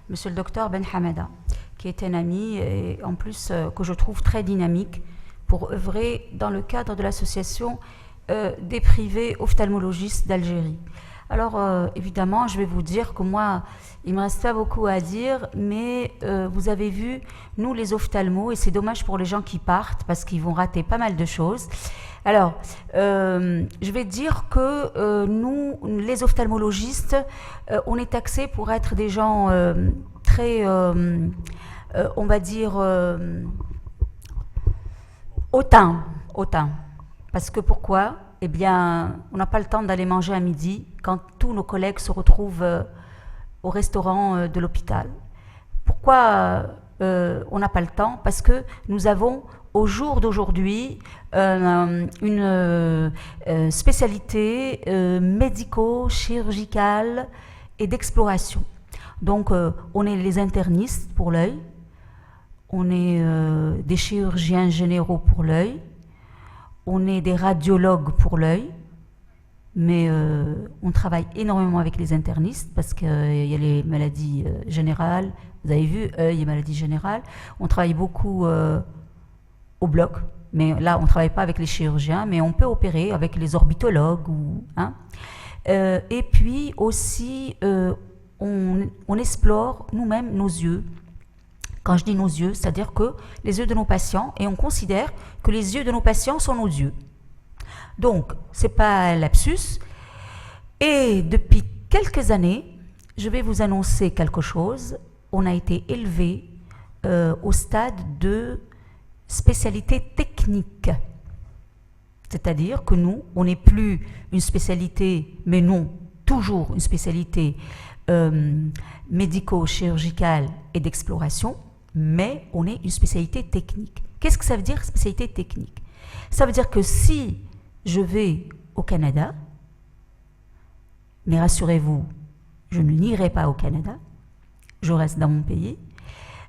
monsieur le docteur Ben Hamada, qui est un ami et en plus que je trouve très dynamique pour œuvrer dans le cadre de l'association des privés ophtalmologistes d'Algérie. Alors évidemment, je vais vous dire que moi, il ne me reste pas beaucoup à dire, mais vous avez vu, nous les ophtalmos, et c'est dommage pour les gens qui partent parce qu'ils vont rater pas mal de choses. Alors, je vais dire que nous, les ophtalmologistes, on est taxés pour être des gens très, on va dire, hautains. Parce que pourquoi ? Eh bien, on n'a pas le temps d'aller manger à midi quand tous nos collègues se retrouvent au restaurant de l'hôpital. Pourquoi on n'a pas le temps ? Parce que nous avons, au jour d'aujourd'hui, une spécialité médico-chirurgicale et d'exploration. Donc, on est les internistes pour l'œil, on est des chirurgiens généraux pour l'œil, on est des radiologues pour l'œil, mais on travaille énormément avec les internistes parce qu'il y a les maladies générales. Vous avez vu, œil et maladies générales. On travaille beaucoup au bloc, mais là, on ne travaille pas avec les chirurgiens, mais on peut opérer avec les orbitologues. Et puis aussi, on explore nous-mêmes nos yeux. Quand je dis nos yeux, c'est-à-dire que les yeux de nos patients, et on considère que les yeux de nos patients sont nos yeux. Donc, ce n'est pas un lapsus. Et depuis quelques années, je vais vous annoncer quelque chose. On a été élevé au stade de spécialité technique. C'est-à-dire que nous, on n'est plus une spécialité, mais non, toujours une spécialité médico-chirurgicale et d'exploration, mais on est une spécialité technique. Qu'est-ce que ça veut dire, spécialité technique ? Ça veut dire que si je vais au Canada, mais rassurez-vous, je n'irai pas au Canada, je reste dans mon pays,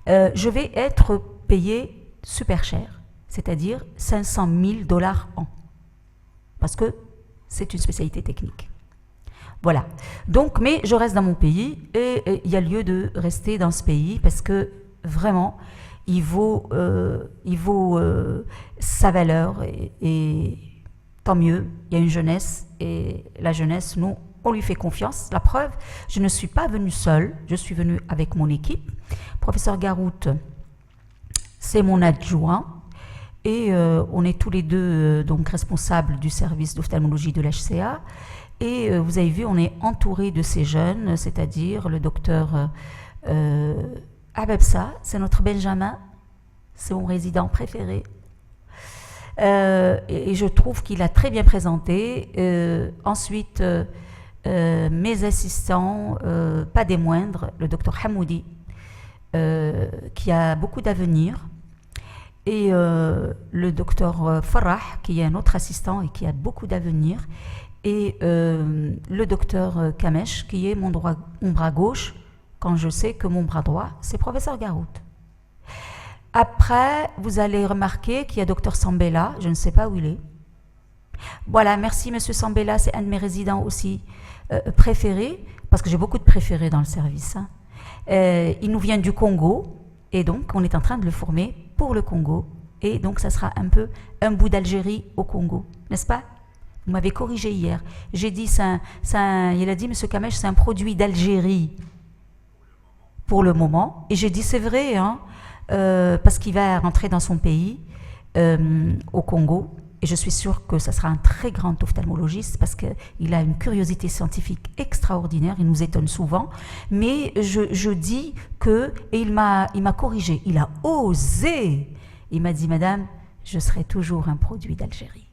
je vais être payé super cher, c'est-à-dire 500 000 $ an, parce que c'est une spécialité technique. Voilà. Donc, mais je reste dans mon pays et il y a lieu de rester dans ce pays parce que vraiment, il vaut sa valeur et tant mieux, il y a une jeunesse et la jeunesse, nous, on lui fait confiance. La preuve, je ne suis pas venue seule, je suis venue avec mon équipe. Professeur Garout, c'est mon adjoint et on est tous les deux donc responsables du service d'ophtalmologie de l'HCA. Et vous avez vu, on est entouré de ces jeunes, c'est-à-dire le docteur Abebsa, c'est notre Benjamin, c'est mon résident préféré. Et je trouve qu'il a très bien présenté. Ensuite, mes assistants, pas des moindres, le docteur Hamoudi, qui a beaucoup d'avenir, et le docteur Farah, qui est un autre assistant et qui a beaucoup d'avenir, et le docteur Kamesh, qui est mon bras gauche, quand je sais que mon bras droit, c'est professeur Garout. Après, vous allez remarquer qu'il y a docteur Sambella, je ne sais pas où il est. Voilà, merci monsieur Sambella, c'est un de mes résidents aussi préférés, parce que j'ai beaucoup de préférés dans le service. Il nous vient du Congo, et donc on est en train de le former pour le Congo, et donc ça sera un peu un bout d'Algérie au Congo, n'est-ce pas ? Vous m'avez corrigé hier. J'ai dit, il a dit, M. Kamesh, c'est un produit d'Algérie pour le moment. Et j'ai dit, c'est vrai, hein, parce qu'il va rentrer dans son pays, au Congo. Et je suis sûre que ça sera un très grand ophtalmologiste parce qu'il a une curiosité scientifique extraordinaire. Il nous étonne souvent. Mais je dis que, et il m'a corrigé, il a osé. Il m'a dit, madame, je serai toujours un produit d'Algérie.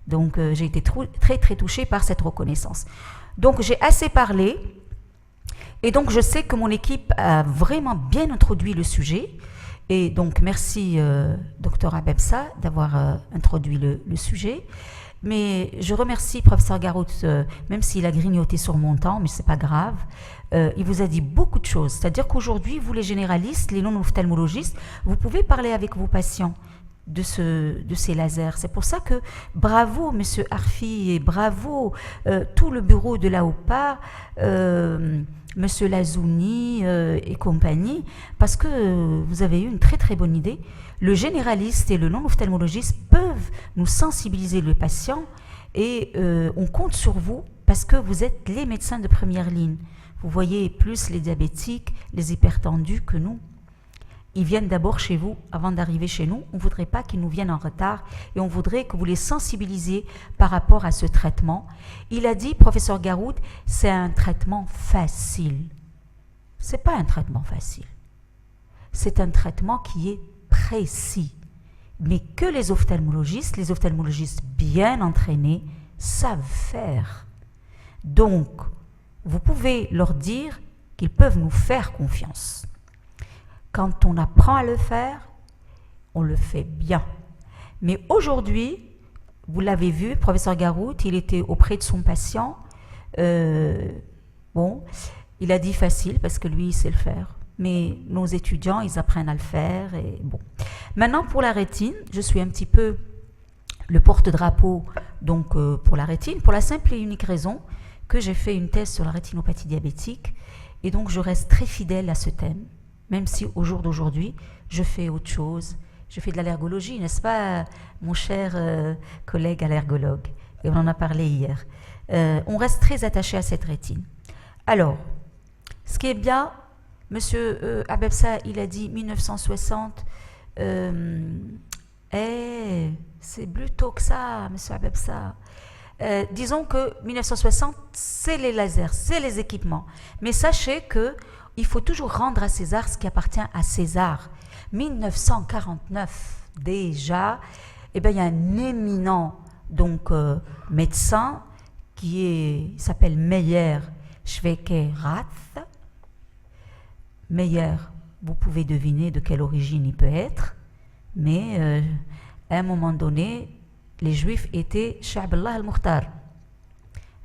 Donc, j'ai été très, très touchée par cette reconnaissance. Donc, j'ai assez parlé. Et donc, je sais que mon équipe a vraiment bien introduit le sujet. Et donc, merci, Dr Abebsa, d'avoir introduit le sujet. Mais je remercie professeur Garout, même s'il a grignoté sur mon temps, mais ce n'est pas grave. Il vous a dit beaucoup de choses. C'est-à-dire qu'aujourd'hui, vous les généralistes, les non-ophtalmologistes, vous pouvez parler avec vos patients de ces lasers. C'est pour ça que bravo Monsieur Arfi et bravo tout le bureau de l'AOPA, Monsieur Lazouni et compagnie, parce que vous avez eu une très très bonne idée. Le généraliste et le non-ophtalmologiste peuvent nous sensibiliser le patient et on compte sur vous parce que vous êtes les médecins de première ligne. Vous voyez plus les diabétiques, les hypertendus que nous. Ils viennent d'abord chez vous avant d'arriver chez nous. On ne voudrait pas qu'ils nous viennent en retard et on voudrait que vous les sensibilisiez par rapport à ce traitement. Il a dit, professeur Garoud, c'est un traitement facile. Ce n'est pas un traitement facile. C'est un traitement qui est précis, mais que les ophtalmologistes bien entraînés, savent faire. Donc, vous pouvez leur dire qu'ils peuvent nous faire confiance. Quand on apprend à le faire, on le fait bien. Mais aujourd'hui, vous l'avez vu, professeur Garoud, il était auprès de son patient. Bon, il a dit facile parce que lui, il sait le faire. Mais nos étudiants, ils apprennent à le faire. Et bon. Maintenant, pour la rétine, je suis un petit peu le porte-drapeau donc, pour la rétine, pour la simple et unique raison que j'ai fait une thèse sur la rétinopathie diabétique. Et donc, je reste très fidèle à ce thème. Même si au jour d'aujourd'hui, je fais autre chose. Je fais de l'allergologie, n'est-ce pas, mon cher collègue allergologue? Et on en a parlé hier. On reste très attaché à cette rétine. Alors, ce qui est bien, monsieur Abebsa, il a dit 1960. C'est plus tôt que ça, monsieur Abebsa. Disons que 1960, c'est les lasers, c'est les équipements. Mais sachez que il faut toujours rendre à César ce qui appartient à César. 1949, déjà, eh bien, il y a un éminent donc, médecin qui s'appelle Meyer Schweikerath. Meyer, vous pouvez deviner de quelle origine il peut être, mais à un moment donné, les Juifs étaient Sha'b Allah al-Mukhtar.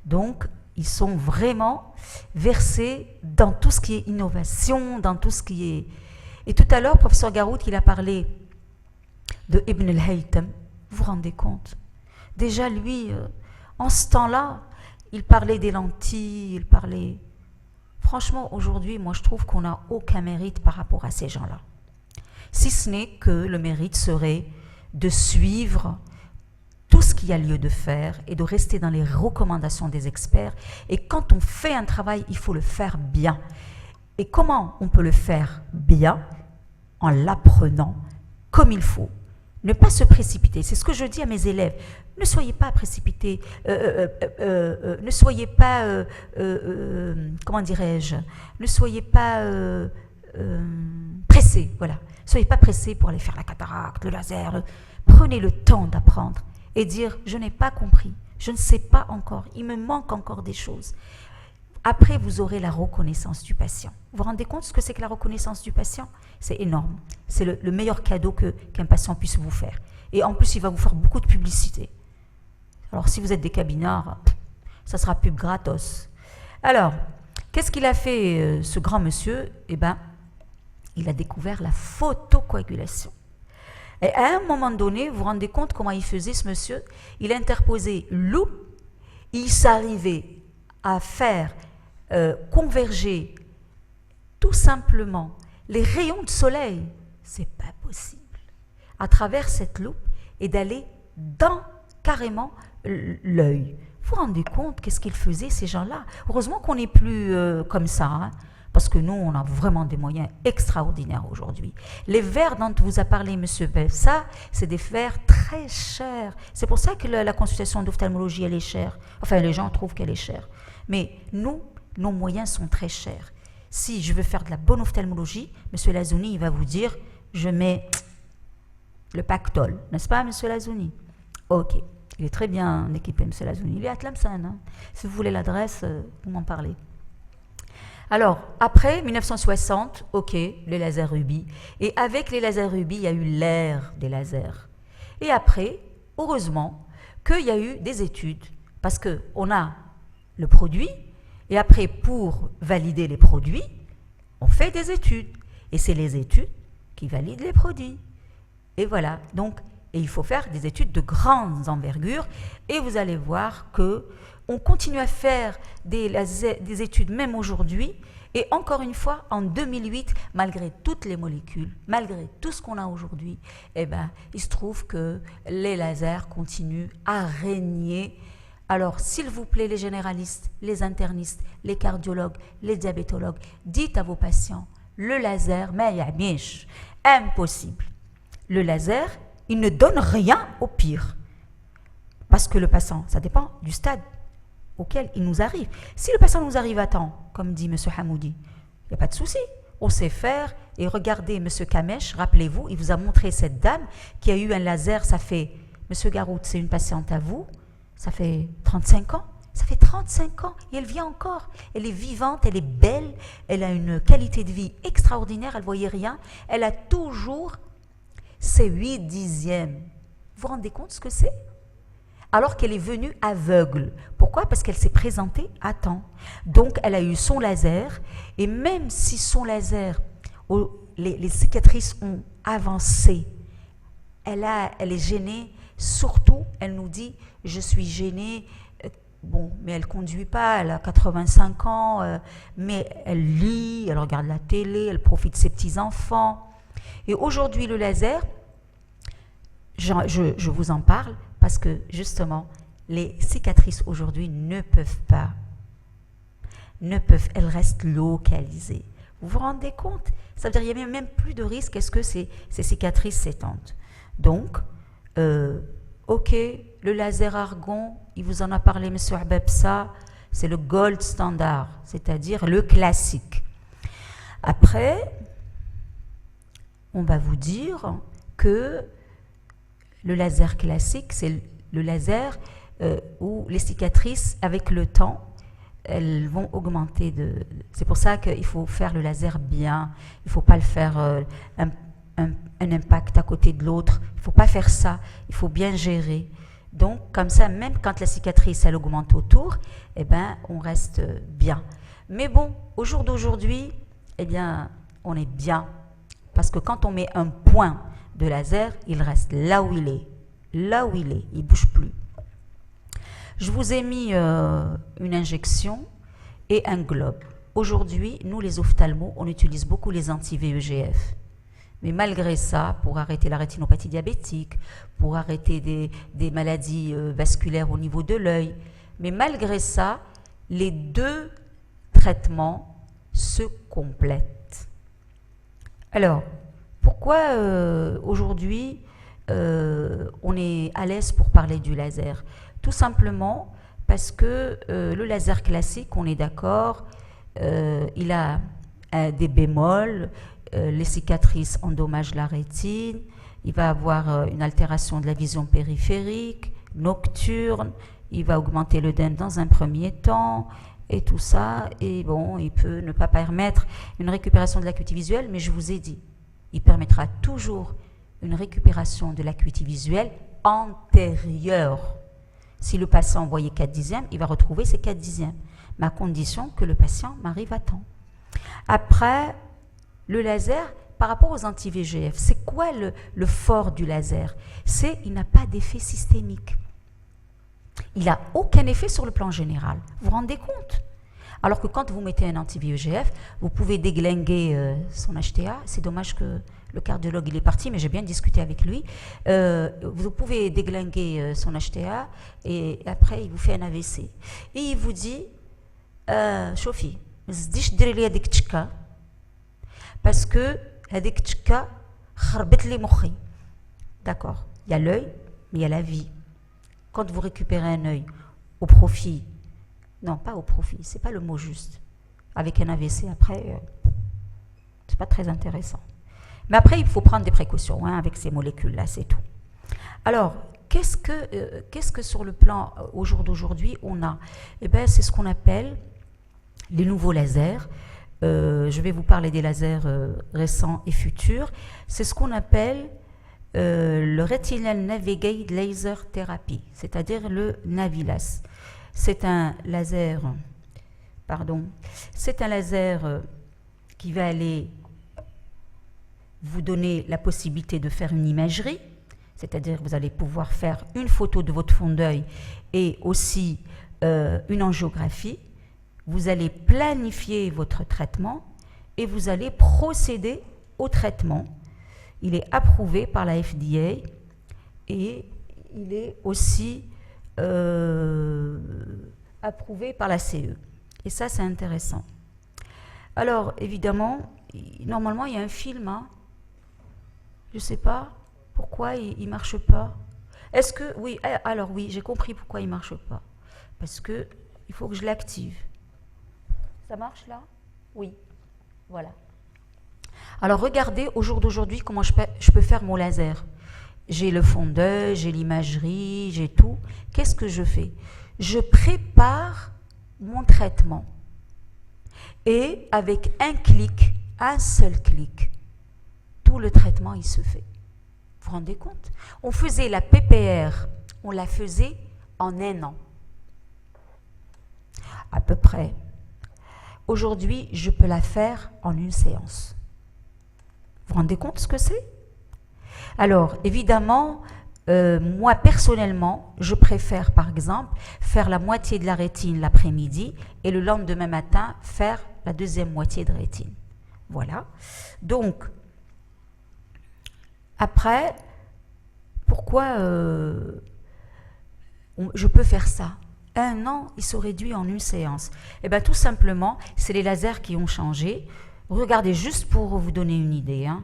Donc, ils sont vraiment versés dans tout ce qui est innovation, dans tout ce qui est... Et tout à l'heure, professeur Garoud, il a parlé de Ibn al-Haytham. Vous vous rendez compte? Déjà, lui, en ce temps-là, il parlait des lentilles, il parlait... Franchement, aujourd'hui, moi, je trouve qu'on n'a aucun mérite par rapport à ces gens-là. Si ce n'est que le mérite serait de suivre tout ce qu'il y a lieu de faire et de rester dans les recommandations des experts. Et quand on fait un travail, il faut le faire bien. Et comment on peut le faire bien? En l'apprenant comme il faut. Ne pas se précipiter. C'est ce que je dis à mes élèves. Ne soyez pas précipités. Ne soyez pas, comment dirais-je? Ne soyez pas pressés. Voilà. Ne soyez pas pressés pour aller faire la cataracte, le laser. Prenez le temps d'apprendre et dire « je n'ai pas compris, je ne sais pas encore, il me manque encore des choses ». Après, vous aurez la reconnaissance du patient. Vous vous rendez compte ce que c'est que la reconnaissance du patient? C'est énorme. C'est le meilleur cadeau qu'un patient puisse vous faire. Et en plus, il va vous faire beaucoup de publicité. Alors, si vous êtes des cabinards, ça sera pub gratos. Alors, qu'est-ce qu'il a fait, ce grand monsieur? Eh bien, il a découvert la photocoagulation. Et à un moment donné, vous vous rendez compte comment il faisait ce monsieur? Il interposait loupe, il s'arrivait à faire converger tout simplement les rayons de soleil, c'est pas possible, à travers cette loupe et d'aller dans carrément l'œil. Vous vous rendez compte qu'est-ce qu'ils faisaient ces gens-là? Heureusement qu'on n'est plus comme ça, hein, parce que nous, on a vraiment des moyens extraordinaires aujourd'hui. Les verres dont vous a parlé M. Bessa, c'est des verres très chers. C'est pour ça que la consultation d'ophtalmologie, elle est chère. Enfin, les gens trouvent qu'elle est chère. Mais nous, nos moyens sont très chers. Si je veux faire de la bonne ophtalmologie, M. Lazouni, il va vous dire, je mets le Pactol. N'est-ce pas, M. Lazouni? Ok. Il est très bien équipé, M. Lazouni. Il est à Tlemcen. Hein. Si vous voulez l'adresse, vous m'en parlez. Alors, après 1960, ok, les lasers rubis. Et avec les lasers rubis, il y a eu l'ère des lasers. Et après, heureusement, qu'il y a eu des études. Parce qu'on a le produit, et après, pour valider les produits, on fait des études. Et c'est les études qui valident les produits. Et voilà. Donc, et il faut faire des études de grande envergure, et vous allez voir que on continue à faire des études même aujourd'hui, et encore une fois, en 2008, malgré toutes les molécules, malgré tout ce qu'on a aujourd'hui, eh ben, il se trouve que les lasers continuent à régner. Alors, s'il vous plaît, les généralistes, les internistes, les cardiologues, les diabétologues, dites à vos patients, le laser, mais impossible. Le laser, il ne donne rien au pire. Parce que le patient, ça dépend du stade auquel il nous arrive. Si le patient nous arrive à temps, comme dit M. Hamoudi, il n'y a pas de souci. On sait faire. Et regardez M. Kamesh, rappelez-vous, il vous a montré cette dame qui a eu un laser, ça fait, M. Garout, c'est une patiente à vous, ça fait 35 ans. Ça fait 35 ans et elle vient encore. Elle est vivante, elle est belle, elle a une qualité de vie extraordinaire, elle ne voyait rien. Elle a toujours ses 8 dixièmes. Vous vous rendez compte ce que c'est? Alors qu'elle est venue aveugle. Pourquoi? Parce qu'elle s'est présentée à temps. Donc, elle a eu son laser, et même si son laser, les cicatrices ont avancé, elle est gênée. Surtout, elle nous dit, je suis gênée. Bon, mais elle ne conduit pas, elle a 85 ans, mais elle lit, elle regarde la télé, elle profite de ses petits-enfants. Et aujourd'hui, le laser, je vous en parle, parce que justement, les cicatrices aujourd'hui elles restent localisées. Vous vous rendez compte? Ça veut dire qu'il n'y a même plus de risque, est-ce que ces cicatrices s'étendent? Donc, ok, le laser argon, il vous en a parlé, M. Abebsa, c'est le gold standard, c'est-à-dire le classique. Après, on va vous dire que le laser classique, c'est le laser où les cicatrices, avec le temps, elles vont augmenter. C'est pour ça qu'il faut faire le laser bien. Il ne faut pas le faire un impact à côté de l'autre. Il ne faut pas faire ça. Il faut bien gérer. Donc, comme ça, même quand la cicatrice, elle augmente autour, eh ben, on reste bien. Mais bon, au jour d'aujourd'hui, eh bien, on est bien. Parce que quand on met un point de laser, il reste là où il est. Là où il est. Il ne bouge plus. Je vous ai mis une injection et un globe. Aujourd'hui, nous, les ophtalmos, on utilise beaucoup les anti-VEGF. Mais malgré ça, pour arrêter la rétinopathie diabétique, pour arrêter des maladies vasculaires au niveau de l'œil, mais malgré ça, les deux traitements se complètent. Alors, pourquoi aujourd'hui on est à l'aise pour parler du laser? Tout simplement parce que le laser classique, on est d'accord, il a des bémols, les cicatrices endommagent la rétine, il va avoir une altération de la vision périphérique, nocturne, il va augmenter l'œdème dans un premier temps, et tout ça, et bon, il peut ne pas permettre une récupération de l'acuité visuelle, mais je vous ai dit, il permettra toujours une récupération de l'acuité visuelle antérieure. Si le patient voyait 4 dixièmes, il va retrouver ses 4 dixièmes, mais à condition que le patient m'arrive à temps. Après, le laser, par rapport aux anti-VEGF, c'est quoi le fort du laser? C'est qu'il n'a pas d'effet systémique. Il n'a aucun effet sur le plan général. Vous vous rendez compte? Alors que quand vous mettez un anti-VEGF, vous pouvez déglinguer son HTA. C'est dommage que le cardiologue il est parti, mais j'ai bien discuté avec lui. Vous pouvez déglinguer son HTA et après il vous fait un AVC. Et il vous dit, Chofi, parce que هذيك تشكا خربت لي مخي. D'accord, il y a l'œil, mais il y a la vie. Quand vous récupérez un œil au profit, non pas au profit, c'est pas le mot juste. Avec un AVC après, c'est pas très intéressant. Mais après, il faut prendre des précautions avec ces molécules-là, c'est tout. Alors, qu'est-ce que sur le plan au jour d'aujourd'hui on a? Eh bien, c'est ce qu'on appelle les nouveaux lasers. Je vais vous parler des lasers récents et futurs. C'est ce qu'on appelle le Retinal Navigate Laser Therapy, c'est-à-dire le Navilas. C'est un laser, qui va aller vous donner la possibilité de faire une imagerie c'est-à-dire que vous allez pouvoir faire une photo de votre fond d'œil et aussi une angiographie. Vous allez planifier votre traitement et vous allez procéder au traitement. Il est approuvé par la FDA et il est aussi approuvé par la CE. Et ça, c'est intéressant. Alors, évidemment, normalement, il y a un film. Hein. Je ne sais pas pourquoi il ne marche pas. Est-ce que... Oui, alors oui, j'ai compris pourquoi il ne marche pas. Parce que il faut que je l'active. Ça marche là? Oui. Voilà. Alors, regardez au jour d'aujourd'hui comment je peux faire mon laser. J'ai le fond d'œil, j'ai l'imagerie, j'ai tout. Qu'est-ce que je fais? Je prépare mon traitement. Et avec un seul clic, tout le traitement, il se fait. Vous vous rendez compte? On faisait la PPR, on la faisait en 1 an. À peu près. Aujourd'hui, je peux la faire en 1 séance. Vous vous rendez compte ce que c'est? Alors, évidemment, moi, personnellement, je préfère, par exemple, faire la moitié de la rétine l'après-midi et le lendemain matin, faire la deuxième moitié de rétine. Voilà. Donc, après, pourquoi je peux faire ça? 1 an, il se réduit en 1 séance. Eh bien, tout simplement, c'est les lasers qui ont changé. Regardez, juste pour vous donner une idée, hein.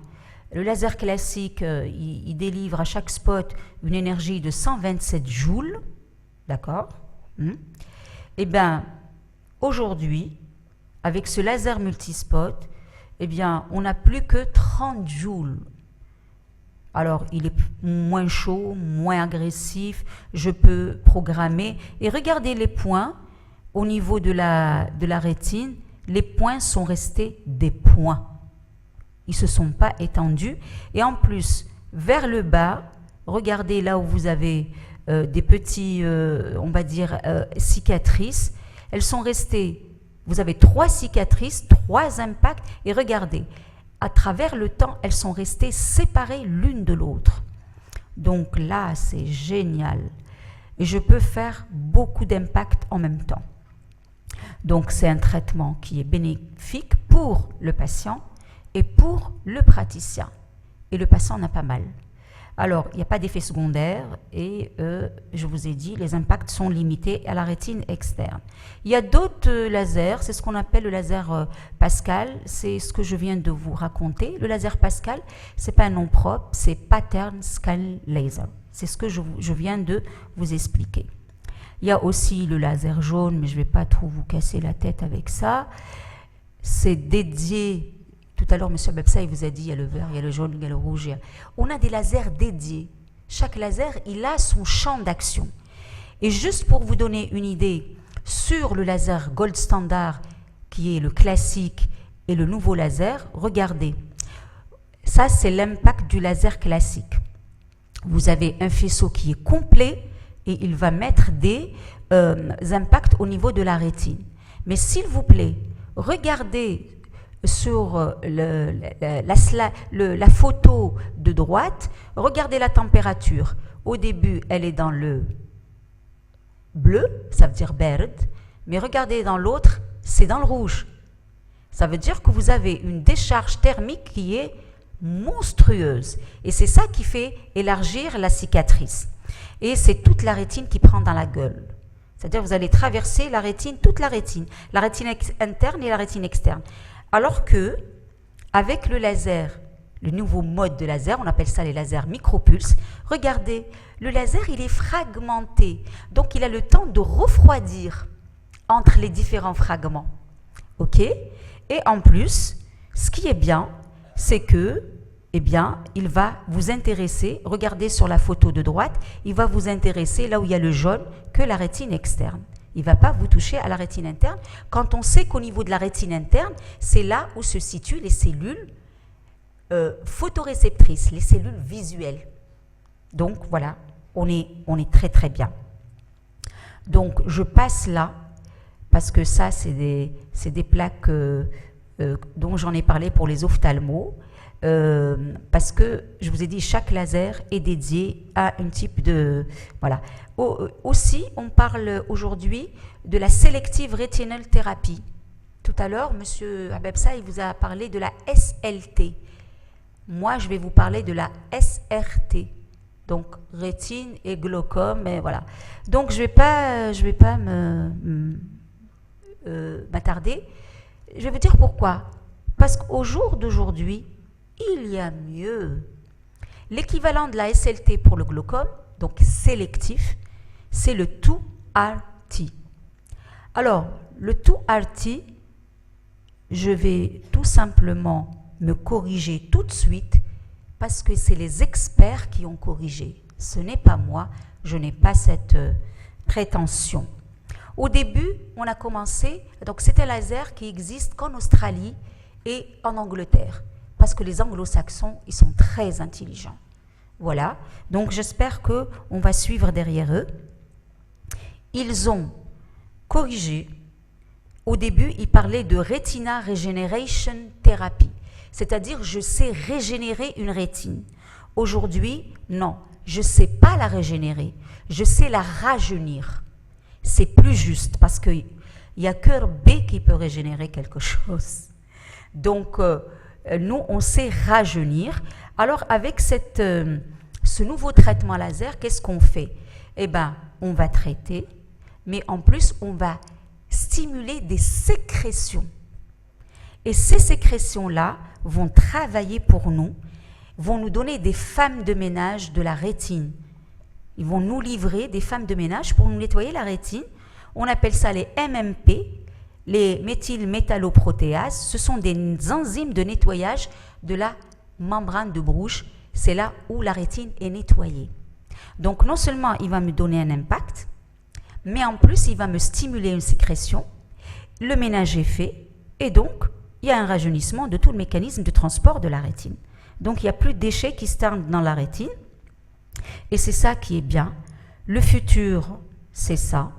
Le laser classique, il délivre à chaque spot une énergie de 127 joules, d'accord? Eh bien, aujourd'hui, avec ce laser multispot, eh bien, on n'a plus que 30 joules. Alors, il est moins chaud, moins agressif, je peux programmer. Et regardez les points au niveau de la rétine, les points sont restés des points. Ils ne se sont pas étendus. Et en plus, vers le bas, regardez là où vous avez des petits, on va dire, cicatrices. Elles sont restées, vous avez 3 cicatrices, 3 impacts. Et regardez, à travers le temps, elles sont restées séparées l'une de l'autre. Donc là, c'est génial. Et je peux faire beaucoup d'impacts en même temps. Donc c'est un traitement qui est bénéfique pour le patient et pour le praticien. Et le patient n'a pas mal. Alors, il n'y a pas d'effet secondaire et je vous ai dit, les impacts sont limités à la rétine externe. Il y a d'autres lasers, c'est ce qu'on appelle le laser Pascal, c'est ce que je viens de vous raconter. Le laser Pascal, ce n'est pas un nom propre, c'est Pattern Scan Laser. C'est ce que je viens de vous expliquer. Il y a aussi le laser jaune, mais je ne vais pas trop vous casser la tête avec ça. C'est dédié. Tout à l'heure, M. Bebsa, il vous a dit, il y a le vert, il y a le jaune, il y a le rouge. On a des lasers dédiés. Chaque laser, il a son champ d'action. Et juste pour vous donner une idée, sur le laser Gold Standard, qui est le classique, et le nouveau laser, regardez. Ça, c'est l'impact du laser classique. Vous avez un faisceau qui est complet et il va mettre des impacts au niveau de la rétine. Mais s'il vous plaît, regardez sur la photo de droite, regardez la température. Au début, elle est dans le bleu, ça veut dire berd, mais regardez dans l'autre, c'est dans le rouge. Ça veut dire que vous avez une décharge thermique qui est monstrueuse. Et c'est ça qui fait élargir la cicatrice. Et c'est toute la rétine qui prend dans la gueule. C'est-à-dire que vous allez traverser la rétine, toute la rétine interne et la rétine externe. Alors que, avec le laser, le nouveau mode de laser, on appelle ça les lasers micropulses, regardez, le laser, il est fragmenté. Donc, il a le temps de refroidir entre les différents fragments. OK? Et en plus, ce qui est bien, c'est que, eh bien, il va vous intéresser, regardez sur la photo de droite, il va vous intéresser là où il y a le jaune que la rétine externe. Il ne va pas vous toucher à la rétine interne. Quand on sait qu'au niveau de la rétine interne, c'est là où se situent les cellules photoréceptrices, les cellules visuelles. Donc voilà, on est très très bien. Donc je passe là, parce que ça c'est des plaques dont j'en ai parlé pour les ophtalmos, parce que je vous ai dit, chaque laser est dédié à un type de... Voilà. Aussi, on parle aujourd'hui de la Selective Retinal Therapy. Tout à l'heure, M. Habebsa, il vous a parlé de la SLT. Moi, je vais vous parler de la SRT. Donc, rétine et glaucome, et voilà. Donc, je vais pas m'attarder. Je vais vous dire pourquoi. Parce qu'au jour d'aujourd'hui, il y a mieux. L'équivalent de la SLT pour le glaucome, donc sélectif, c'est le 2RT. Alors, le 2RT, je vais tout simplement me corriger tout de suite parce que c'est les experts qui ont corrigé. Ce n'est pas moi, je n'ai pas cette prétention. Au début, on a commencé, donc c'était un laser qui existe qu'en Australie et en Angleterre, parce que les anglo-saxons, ils sont très intelligents. Voilà, donc j'espère qu'on va suivre derrière eux. Ils ont corrigé. Au début, ils parlaient de Retina Regeneration Therapy, c'est-à-dire je sais régénérer une rétine. Aujourd'hui, non, je ne sais pas la régénérer, je sais la rajeunir. C'est plus juste parce qu'il n'y a que B qui peut régénérer quelque chose. Donc, nous, on sait rajeunir. Alors, avec ce nouveau traitement laser, qu'est-ce qu'on fait? Eh bien, on va traiter, mais en plus, on va stimuler des sécrétions. Et ces sécrétions-là vont travailler pour nous, vont nous donner des femmes de ménage de la rétine. Ils vont nous livrer des femmes de ménage pour nous nettoyer la rétine. On appelle ça les MMP, les méthylmétalloprotéases. Ce sont des enzymes de nettoyage de la membrane de Bruch. C'est là où la rétine est nettoyée. Donc non seulement il va me donner un impact, mais en plus il va me stimuler une sécrétion. Le ménage est fait et donc il y a un rajeunissement de tout le mécanisme de transport de la rétine. Donc il n'y a plus de déchets qui stagnent dans la rétine. Et c'est ça qui est bien. Le futur, c'est ça.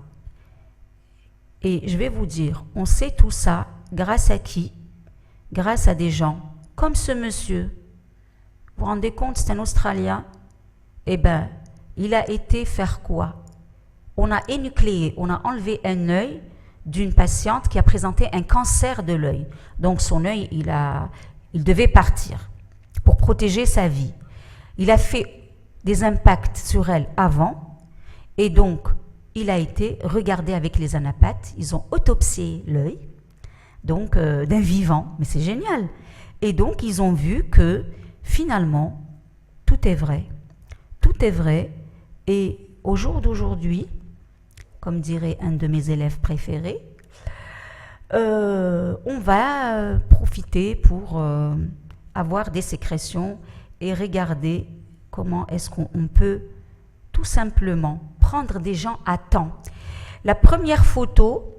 Et je vais vous dire, on sait tout ça grâce à qui? Grâce à des gens comme ce monsieur. Vous vous rendez compte, c'est un Australien. Eh bien, il a été faire quoi? On a énucléé, on a enlevé un œil d'une patiente qui a présenté un cancer de l'œil. Donc son œil, il devait partir pour protéger sa vie. Il a fait des impacts sur elle avant, et donc il a été regardé avec les anapathes. Ils ont autopsié l'œil, donc d'un vivant, mais c'est génial. Et donc ils ont vu que finalement tout est vrai, et au jour d'aujourd'hui, comme dirait un de mes élèves préférés, on va profiter pour avoir des sécrétions et regarder comment est-ce qu'on peut tout simplement prendre des gens à temps. La première photo,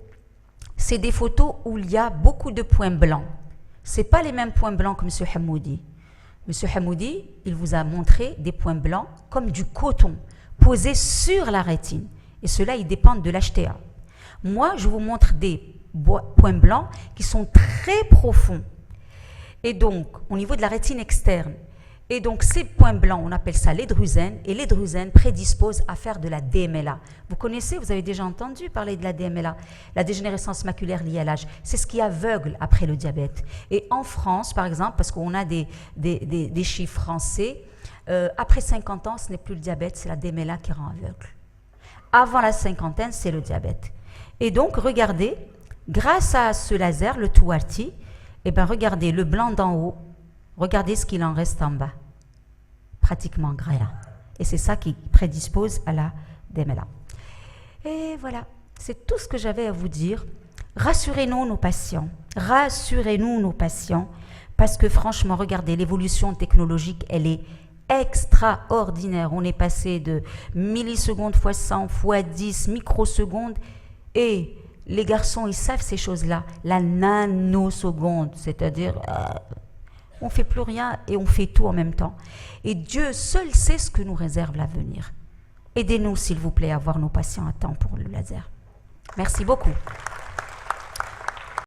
c'est des photos où il y a beaucoup de points blancs. Ce n'est pas les mêmes points blancs que M. Hamoudi. M. Hamoudi, il vous a montré des points blancs comme du coton posés sur la rétine. Et cela, ils dépendent de l'HTA. Moi, je vous montre des points blancs qui sont très profonds. Et donc, au niveau de la rétine externe, et donc, ces points blancs, on appelle ça les drusènes, et les drusènes prédisposent à faire de la DMLA. Vous connaissez, vous avez déjà entendu parler de la DMLA, la dégénérescence maculaire liée à l'âge. C'est ce qui aveugle après le diabète. Et en France, par exemple, parce qu'on a des chiffres français, après 50 ans, ce n'est plus le diabète, c'est la DMLA qui rend aveugle. Avant la cinquantaine, c'est le diabète. Et donc, regardez, grâce à ce laser, le 2RT, eh bien, regardez le blanc d'en haut, regardez ce qu'il en reste en bas. Pratiquement rien. Et c'est ça qui prédispose à la DMLA. Et voilà, c'est tout ce que j'avais à vous dire. Rassurez-nous nos patients. Rassurez-nous nos patients. Parce que franchement, regardez, l'évolution technologique, elle est extraordinaire. On est passé de millisecondes fois 100 fois 10 microsecondes. Et les garçons, ils savent ces choses-là. La nanoseconde, c'est-à-dire... on ne fait plus rien et on fait tout en même temps. Et Dieu seul sait ce que nous réserve l'avenir. Aidez-nous, s'il vous plaît, à voir nos patients à temps pour le laser. Merci beaucoup.